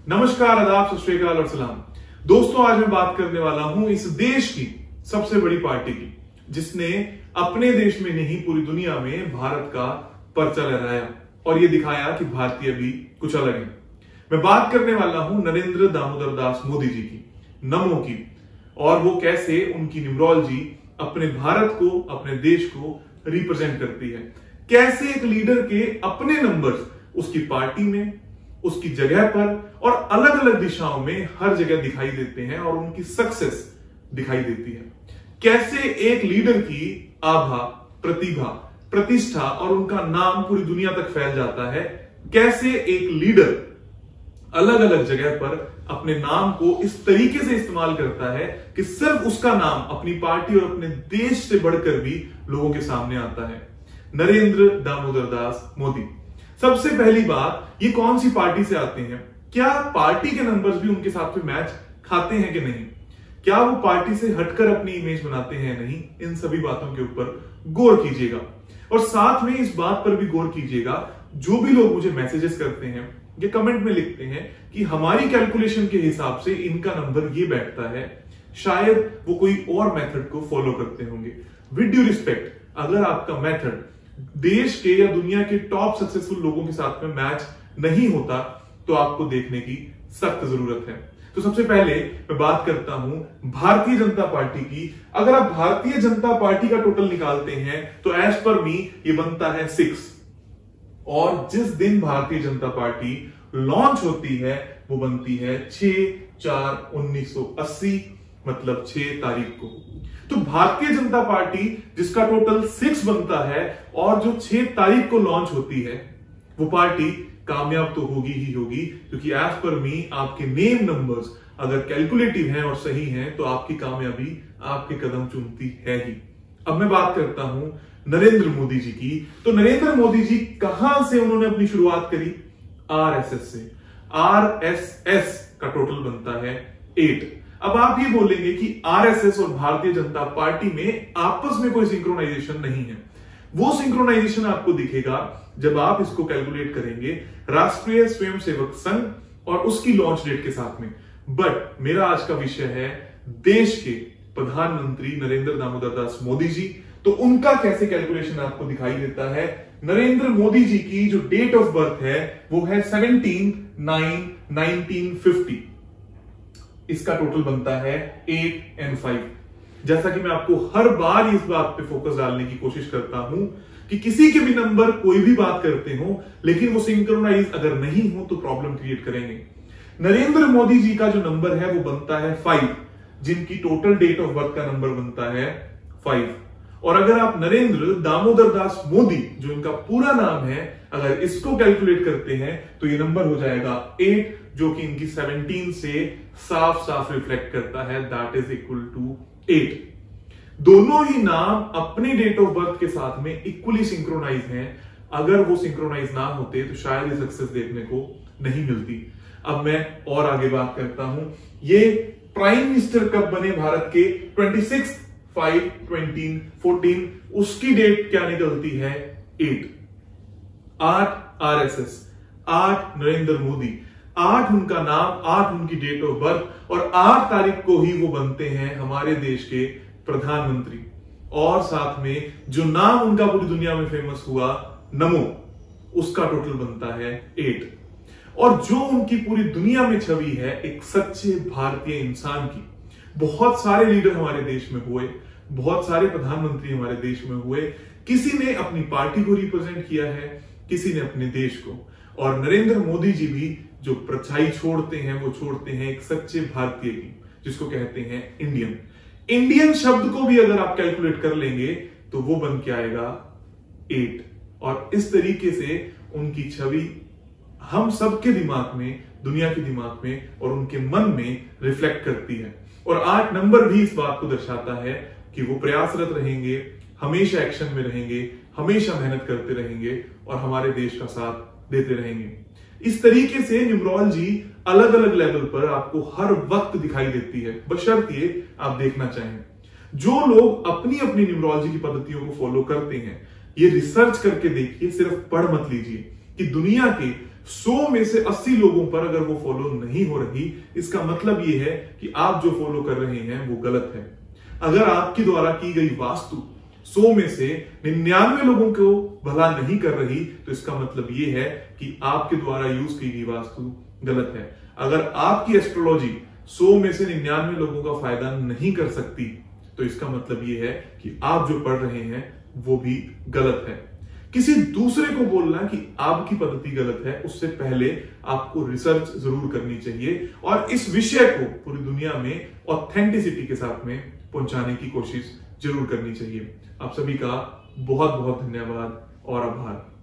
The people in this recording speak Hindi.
नमस्कार, आदाब, सत श्री अकाल और सलाम। दोस्तों, आज मैं बात करने वाला हूं इस देश की सबसे बड़ी पार्टी की, जिसने अपने देश में नहीं पूरी दुनिया में भारत का पर्चा लहराया और ये दिखाया कि भारतीय भी कुछ अलग है। मैं बात करने वाला हूं नरेंद्र दामोदर दास मोदी जी की, नमो की, और वो कैसे उनकी न्यूमरोलॉजी अपने भारत को, अपने देश को रिप्रेजेंट करती है। कैसे एक लीडर के अपने नंबर्स उसकी पार्टी में, उसकी जगह पर और अलग अलग दिशाओं में हर जगह दिखाई देते हैं और उनकी सक्सेस दिखाई देती है। कैसे एक लीडर की आभा, प्रतिभा, प्रतिष्ठा और उनका नाम पूरी दुनिया तक फैल जाता है। कैसे एक लीडर अलग अलग जगह पर अपने नाम को इस तरीके से इस्तेमाल करता है कि सिर्फ उसका नाम अपनी पार्टी और अपने देश से बढ़कर भी लोगों के सामने आता है। नरेंद्र दामोदर दास मोदी। सबसे पहली बात, ये कौन सी पार्टी से आते हैं? क्या पार्टी के नंबर्स भी उनके साथ में मैच खाते हैं कि नहीं? क्या वो पार्टी से हटकर अपनी इमेज बनाते हैं नहीं? इन सभी बातों के ऊपर गौर कीजिएगा और साथ में इस बात पर भी गौर कीजिएगा, जो भी लोग मुझे मैसेजेस करते हैं या कमेंट में लिखते हैं कि हमारी कैलकुलेशन के हिसाब से इनका नंबर ये बैठता है, शायद वो कोई और मेथड को फॉलो करते होंगे। विद ड्यू रिस्पेक्ट, अगर आपका मेथड देश के या दुनिया के टॉप सक्सेसफुल लोगों के साथ में मैच नहीं होता तो आपको देखने की सख्त जरूरत है। तो सबसे पहले मैं बात करता हूं भारतीय जनता पार्टी की। अगर आप भारतीय जनता पार्टी का टोटल निकालते हैं तो एज पर मी ये बनता है 6, और जिस दिन भारतीय जनता पार्टी लॉन्च होती है वो बनती है 6/4/1980, मतलब 6 तारीख को। तो भारतीय जनता पार्टी जिसका टोटल 6 बनता है और जो 6 तारीख को लॉन्च होती है, वो पार्टी कामयाब तो होगी ही होगी, क्योंकि एज पर मी आपके नेम नंबर्स अगर कैलकुलेटिव हैं और सही हैं तो आपकी कामयाबी आपके कदम चूमती है ही। अब मैं बात करता हूं नरेंद्र मोदी जी की। तो नरेंद्र मोदी जी कहां से उन्होंने अपनी शुरुआत करी? आरएसएस से। आरएसएस का टोटल बनता है 8। अब आप ये बोलेंगे कि आरएसएस और भारतीय जनता पार्टी में आपस में कोई सिंक्रोनाइजेशन नहीं है। वो सिंक्रोनाइजेशन आपको दिखेगा जब आप इसको कैलकुलेट करेंगे राष्ट्रीय स्वयंसेवक संघ और उसकी लॉन्च डेट के साथ में। बट मेरा आज का विषय है देश के प्रधानमंत्री नरेंद्र दामोदर दास मोदी जी। तो उनका कैसे कैलकुलेशन आपको दिखाई देता है? नरेंद्र मोदी जी की जो डेट ऑफ बर्थ है वो है 17/9/1950। इसका टोटल बनता है 8 और 5। जैसा कि मैं आपको हर बार इस बात पे फोकस डालने की कोशिश करता हूं कि किसी के भी नंबर कोई भी बात करते हो, लेकिन वो सिंक्रोनाइज अगर नहीं हो तो प्रॉब्लम क्रिएट करेंगे। नरेंद्र मोदी जी का जो नंबर है वो बनता है 5, जिनकी टोटल डेट ऑफ बर्थ का नंबर बनता है 5। और अगर आप नरेंद्र दामोदर दास मोदी, जो इनका पूरा नाम है, अगर इसको कैलकुलेट करते हैं तो ये नंबर हो जाएगा 8, जो कि इनकी 17 से साफ साफ रिफ्लेक्ट करता है। That is equal to 8। दोनों ही नाम अपने डेट ऑफ बर्थ के साथ में इक्वली सिंक्रोनाइज हैं। अगर वो सिंक्रोनाइज ना होते तो शायद ये सक्सेस देखने को नहीं मिलती। अब मैं और आगे बात करता हूं, ये प्राइम मिनिस्टर कब बने भारत के? 26/5/2014। उसकी डेट क्या निकलती है? 8। 8 आरएसएस, 8 नरेंद्र मोदी, 8 उनका नाम, 8 उनकी डेट ऑफ बर्थ, और 8 तारीख को ही वो बनते हैं हमारे देश के प्रधानमंत्री। और साथ में जो नाम उनका पूरी दुनिया में फेमस हुआ, नमो, उसका टोटल बनता है 8। और जो उनकी पूरी दुनिया में छवि है एक सच्चे भारतीय इंसान की। बहुत सारे लीडर हमारे देश में हुए, बहुत सारे प्रधानमंत्री हमारे देश में हुए। किसी ने अपनी पार्टी को रिप्रेजेंट किया है, किसी ने अपने देश को। और नरेंद्र मोदी जी भी जो परछाई छोड़ते हैं वो छोड़ते हैं एक सच्चे भारतीय की, जिसको कहते हैं इंडियन। इंडियन शब्द को भी अगर आप कैलकुलेट कर लेंगे तो वो बन के आएगा 8। और इस तरीके से उनकी छवि हम सबके दिमाग में, दुनिया के दिमाग में और उनके मन में रिफ्लेक्ट करती है। और 8 नंबर भी इस बात को दर्शाता है कि वो प्रयासरत रहेंगे, हमेशा एक्शन में रहेंगे, हमेशा मेहनत करते रहेंगे और हमारे देश का साथ देते रहेंगे। इस तरीके से न्यूमरोलॉजी अलग अलग लेवल पर आपको हर वक्त दिखाई देती है, बशर्ते आप देखना चाहें। जो लोग अपनी अपनी न्यूमरोलॉजी की पद्धतियों को फॉलो करते हैं, ये रिसर्च करके देखिए, सिर्फ पढ़ मत लीजिए कि दुनिया के 100 में से 80 लोगों पर अगर वो फॉलो नहीं हो रही, इसका मतलब ये है कि आप जो फॉलो कर रहे हैं वो गलत है। अगर आपके द्वारा की गई वास्तु 100 में से 99 लोगों को भला नहीं कर रही, तो इसका मतलब यह है कि आपके द्वारा यूज की गई वास्तु गलत है। अगर आपकी एस्ट्रोलॉजी 100 में से 99 लोगों का फायदा नहीं कर सकती, तो इसका मतलब यह है कि आप जो पढ़ रहे हैं वो भी गलत है। किसी दूसरे को बोलना कि आपकी पद्धति गलत है, उससे पहले आपको रिसर्च जरूर करनी चाहिए और इस विषय को पूरी दुनिया में ऑथेंटिसिटी के साथ में पहुंचाने की कोशिश जरूर करनी चाहिए। आप सभी का बहुत बहुत धन्यवाद और आभार।